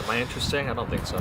Am I interesting? I don't think so.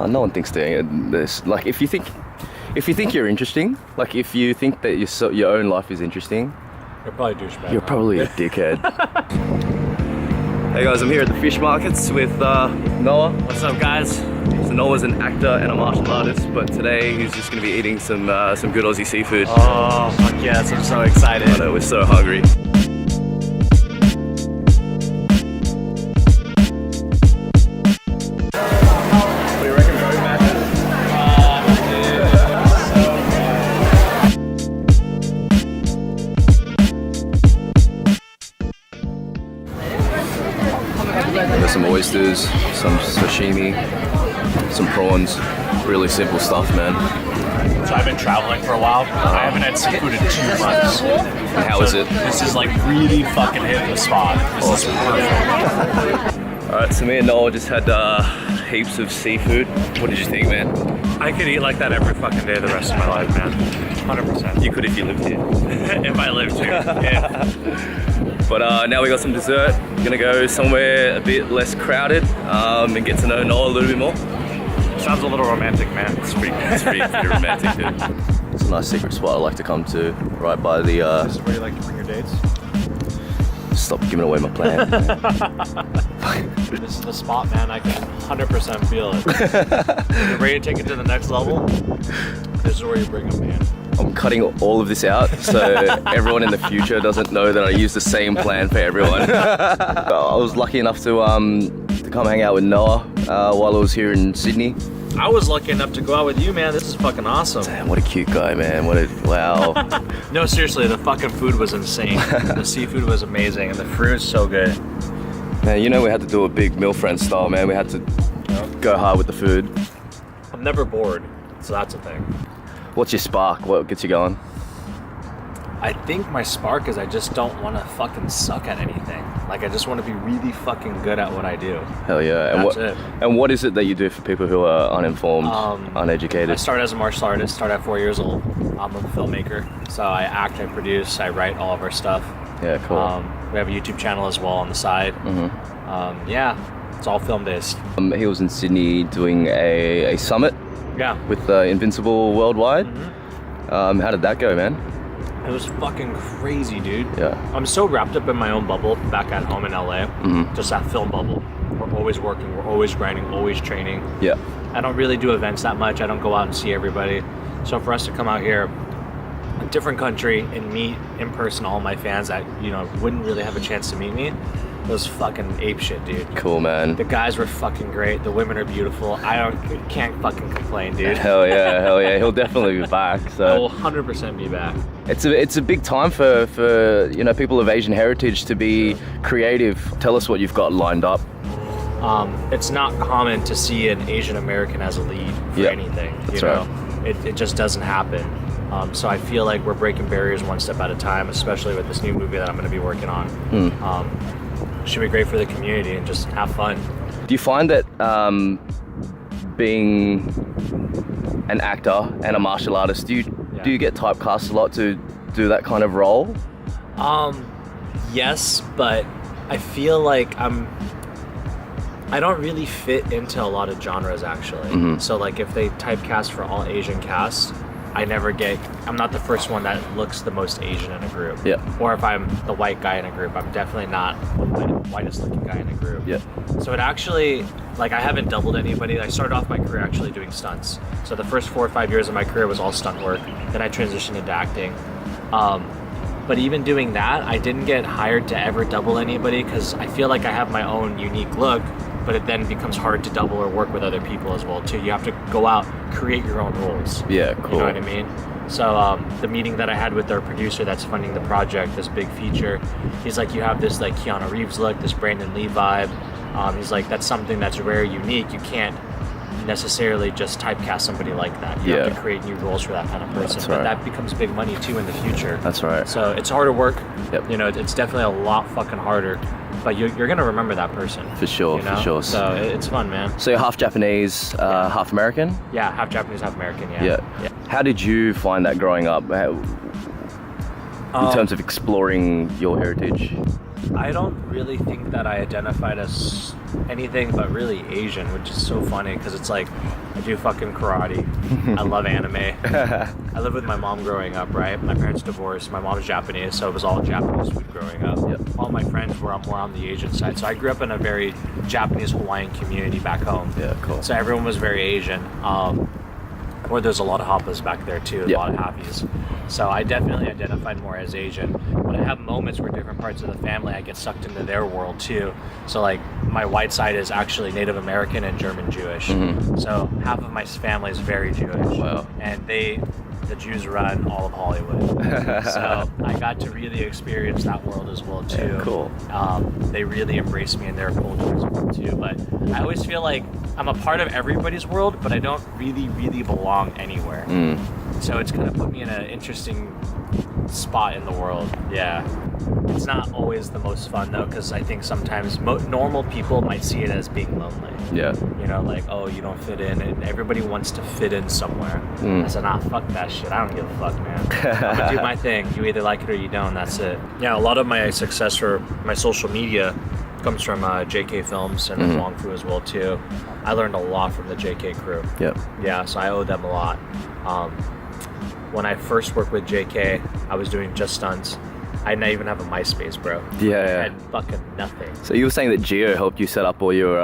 No one thinks this. Like, if you think you're interesting, like if you think that your own life is interesting, You're probably a douchebag. you're probably a dickhead. Hey guys, I'm here at the fish markets with Noah. What's up, guys? So Noah's an actor and a martial artist, but today he's just going to be eating some good Aussie seafood. Oh, fuck yes, I'm so excited. I know, we're so hungry. Some oysters, some sashimi, some prawns, really simple stuff, man. So I've been traveling for a while. I haven't had seafood in 2 months. And how is it? This is like really fucking hitting the spot. This is perfect. Alright, so me and Noah just had heaps of seafood. What did you think, man? I could eat like that every fucking day the rest of my life, man. 100%. You could if you lived here. If I lived here, yeah. But now we got some dessert. We're gonna go somewhere a bit less crowded and get to know Noah a little bit more. Sounds a little romantic, man. It's pretty romantic, dude. It's a nice secret spot I like to come to, right by the... This is where you like to bring your dates? Stop giving away my plan. This is the spot, man. I can 100% feel it. You're ready to take it to the next level? This is where you bring them, man. I'm cutting all of this out so everyone in the future doesn't know that I use the same plan for everyone. I was lucky enough to come hang out with Noah while I was here in Sydney. I was lucky enough to go out with you, man. This is fucking awesome. Damn, what a cute guy, man. Wow. No, seriously, the fucking food was insane. The seafood was amazing and the fruit is so good. Man, you know we had to do a big meal friend style, man. We had to go hard with the food. I'm never bored, so that's a thing. What's your spark? What gets you going? I think my spark is I just don't want to fucking suck at anything. Like, I just want to be really fucking good at what I do. Hell yeah. And what is it that you do for people who are uninformed, uneducated? I started as a martial artist, started at 4 years old. I'm a filmmaker. So I act, I produce, I write all of our stuff. Yeah, cool. We have a YouTube channel as well on the side. Yeah, it's all film based. He was in Sydney doing a summit. Yeah. With Invincible Worldwide. How did that go, man? It was fucking crazy, dude. Yeah. I'm so wrapped up in my own bubble back at home in LA. Just that film bubble. We're always working, we're always grinding, always training. Yeah. I don't really do events that much. I don't go out and see everybody. So for us to come out here, a different country, and meet in person all my fans that, you know, wouldn't really have a chance to meet me, it was fucking ape shit, dude. Cool, man. The guys were fucking great. The women are beautiful. Can't fucking complain, dude. Hell yeah. He'll definitely be back. So I will 100% be back. It's a big time for you know, people of Asian heritage to be creative. Tell us what you've got lined up. It's not common to see an Asian American as a lead for anything. That's right. Right. It just doesn't happen. So I feel like we're breaking barriers one step at a time, especially with this new movie that I'm going to be working on. Should be great for the community and just have fun. Do you find that being an actor and a martial artist, do you get typecast a lot to do that kind of role? Yes, but I feel like I don't really fit into a lot of genres, actually. So like if they typecast for all Asian casts, I'm not the first one that looks the most Asian in a group. Yeah. Or if I'm the white guy in a group, I'm definitely not the whitest looking guy in a group. Yeah. So it actually, like, I haven't doubled anybody. I started off my career actually doing stunts. So the first 4 or 5 years of my career was all stunt work. Then I transitioned into acting. But even doing that, I didn't get hired to ever double anybody because I feel like I have my own unique look, but it then becomes hard to double or work with other people as well too. You have to go out, create your own roles. Yeah, cool. You know what I mean? So the meeting that I had with our producer that's funding the project, this big feature, he's like, you have this like Keanu Reeves look, this Brandon Lee vibe. He's like, that's something that's very unique. You can't necessarily just typecast somebody like that. You have to create new roles for that kind of person. That's but right. that becomes big money too in the future. That's right. So it's harder work. Yep. You know, it's definitely a lot fucking harder. But you're gonna remember that person. For sure, you know? for sure. So it's fun, man. So you're half Japanese, half American? Yeah, half Japanese, half American, yeah. How did you find that growing up? In terms of exploring your heritage? I don't really think that I identified as anything but really Asian, which is so funny because it's like I do fucking karate. I love anime. I lived with my mom growing up, right? My parents divorced. My mom's Japanese, so it was all Japanese food growing up. Yep. All my friends were more on the Asian side. So I grew up in a very Japanese Hawaiian community back home. Yeah, cool. So everyone was very Asian. Or there's a lot of Happas back there too, a lot of Happies. So I definitely identified more as Asian. But I have moments where different parts of the family, I get sucked into their world too. So like my white side is actually Native American and German Jewish. So half of my family is very Jewish. Wow. And the Jews run all of Hollywood. So I got to really experience that world as well too. Yeah, cool. They really embrace me in their culture as well too. But I always feel like I'm a part of everybody's world, but I don't really belong anywhere. So it's kind of put me in an interesting spot in the world. Yeah. It's not always the most fun though, because I think sometimes normal people might see it as being lonely. Yeah. You know, like, oh, you don't fit in, and everybody wants to fit in somewhere. I said, nah, fuck that shit. I don't give a fuck, man. I'm gonna do my thing. You either like it or you don't. That's it. Yeah, a lot of my success for my social media comes from JK Films and Wong Fu as well too. I learned a lot from the JK crew. Yep. Yeah, so I owe them a lot. When I first worked with JK, I was doing just stunts. I didn't even have a MySpace, bro. Yeah. I had fucking nothing. So you were saying that Gio helped you set up all your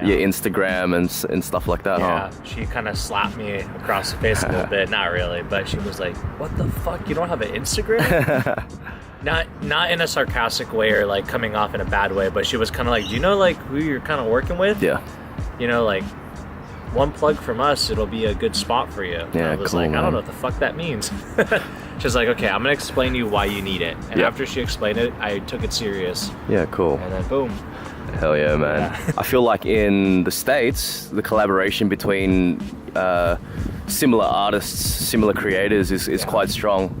Instagram and stuff like that, Yeah, huh? she kind of slapped me across the face a little bit. Not really, but she was like, "What the fuck? You don't have an Instagram?" Not in a sarcastic way or like coming off in a bad way, but she was kind of like, "Do you know like who you're kind of working with? Yeah. You know, like one plug from us, it'll be a good spot for you." Yeah, I was cool, like, man. I don't know what the fuck that means. She's like, "Okay, I'm gonna explain to you why you need it." And after she explained it, I took it serious. Yeah, cool. And then boom. Hell yeah, man. Yeah. I feel like in the States, the collaboration between similar artists, similar creators is quite strong.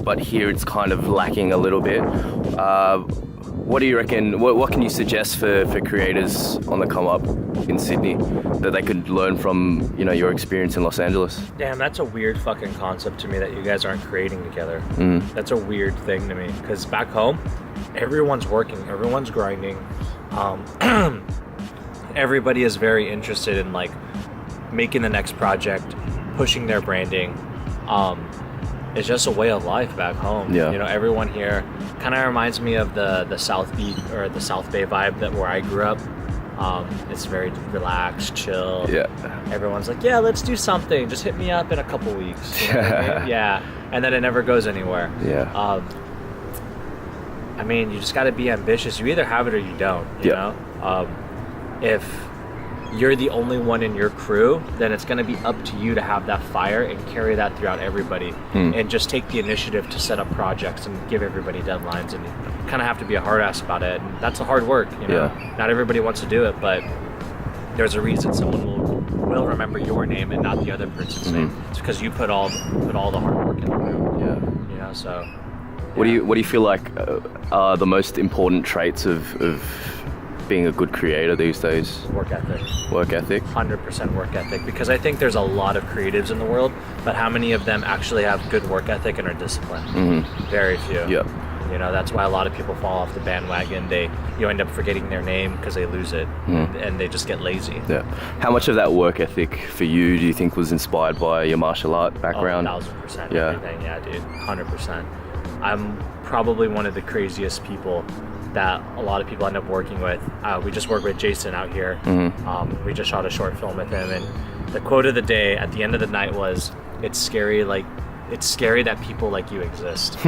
But here it's kind of lacking a little bit. What do you reckon, what can you suggest for creators on the come up in Sydney that they could learn from, you know, your experience in Los Angeles? Damn, that's a weird fucking concept to me that you guys aren't creating together. That's a weird thing to me because back home, everyone's working, everyone's grinding. Everybody is very interested in like making the next project, pushing their branding. It's just a way of life back home. Yeah. You know, everyone here kind of reminds me of the South Beach or the South Bay vibe that where I grew up. It's very relaxed, chill. Yeah. Everyone's like, yeah, let's do something. Just hit me up in a couple weeks. You know what I mean? Yeah. And then it never goes anywhere. Yeah. I mean, you just got to be ambitious. You either have it or you don't, you know? If you're the only one in your crew, then it's going to be up to you to have that fire and carry that throughout everybody and just take the initiative to set up projects and give everybody deadlines, and you kind of have to be a hard ass about it. And that's the hard work, you know? Not everybody wants to do it, but there's a reason someone will remember your name and not the other person's name. It's because you put all the hard work in the room. Yeah. You know, so... What do you feel like are the most important traits of being a good creator these days? Work ethic. Work ethic? 100% work ethic, because I think there's a lot of creatives in the world, but how many of them actually have good work ethic and are disciplined? Very few. Yep. You know, that's why a lot of people fall off the bandwagon. You end up forgetting their name because they lose it, and they just get lazy. Yeah. How much of that work ethic for you do you think was inspired by your martial art background? 1,000%. Yeah. Everything. Yeah, dude. 100%. I'm probably one of the craziest people that a lot of people end up working with. We just worked with Jason out here. We just shot a short film with him, and the quote of the day at the end of the night was, it's scary that people like you exist.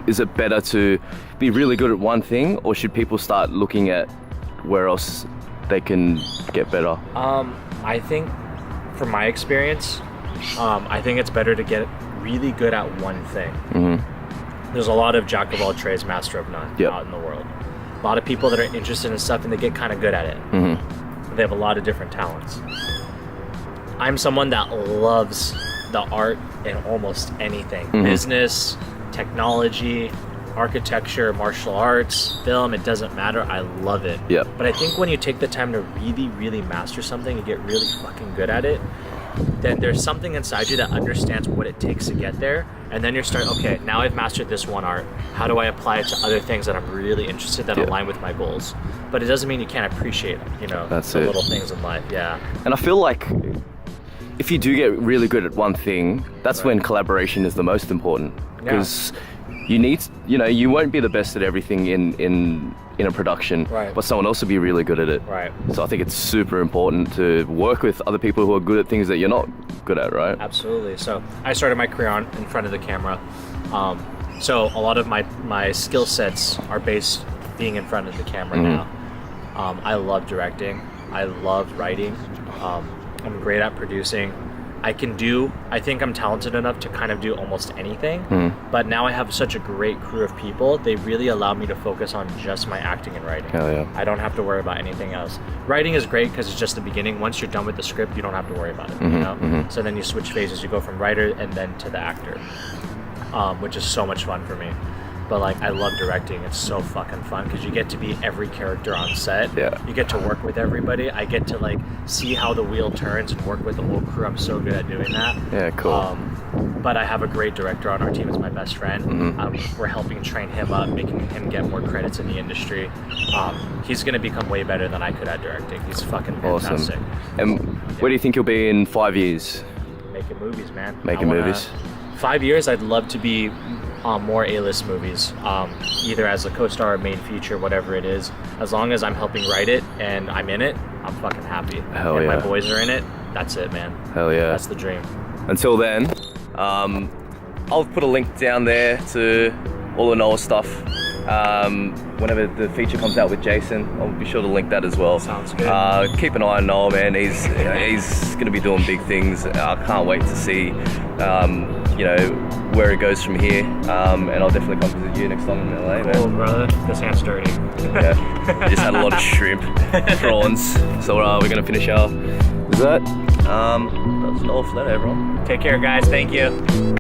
Is it better to be really good at one thing, or should people start looking at where else they can get better? I think from my experience, I think it's better to get really good at one thing. There's a lot of jack of all trades, master of none out in the world. A lot of people that are interested in stuff and they get kind of good at it. They have a lot of different talents. I'm someone that loves the art in almost anything. Business, technology, architecture, martial arts, film, it doesn't matter. I love it. But I think when you take the time to really, really master something and get really fucking good at it, then there's something inside you that understands what it takes to get there. And then you're starting, okay, now I've mastered this one art. How do I apply it to other things that I'm really interested that align with my goals? But it doesn't mean you can't appreciate, you know, the little things in life. Yeah. And I feel like if you do get really good at one thing, that's when collaboration is the most important. Because you need, you know, you won't be the best at everything in a production, but someone else will be really good at it. Right. So I think it's super important to work with other people who are good at things that you're not good at, right? Absolutely. So I started my career in front of the camera. So a lot of my skill sets are based being in front of the camera now. I love directing. I love writing. I'm great at producing. I think I'm talented enough to kind of do almost anything, but now I have such a great crew of people. They really allow me to focus on just my acting and writing. Hell yeah. I don't have to worry about anything else. Writing is great because it's just the beginning. Once you're done with the script, you don't have to worry about it, you know? So then you switch phases. You go from writer and then to the actor, which is so much fun for me. But like, I love directing. It's so fucking fun because you get to be every character on set. Yeah. You get to work with everybody. I get to like see how the wheel turns and work with the whole crew. I'm so good at doing that. Yeah, cool. But I have a great director on our team. He's my best friend. We're helping train him up, making him get more credits in the industry. He's gonna become way better than I could at directing. He's fucking fantastic. Awesome. And where do you think you'll be in 5 years? Making movies, man. Making movies. 5 years, I'd love to be more A-list movies, either as a co-star or main feature, whatever it is. As long as I'm helping write it and I'm in it, I'm fucking happy. Hell and yeah. my boys are in it, that's it, man. Hell yeah. That's the dream. Until then, I'll put a link down there to all the Noah stuff. Whenever the feature comes out with Jason, I'll be sure to link that as well. Sounds good. Keep an eye on Noah, man. He's going to be doing big things. I can't wait to see, you know, where it goes from here. And I'll definitely come visit you next time in LA, man. Cool, brother. This hand's dirty. Yeah. We just had a lot of shrimp, prawns. So we're going to finish our dessert. That's all for that, everyone. Take care, guys. Thank you.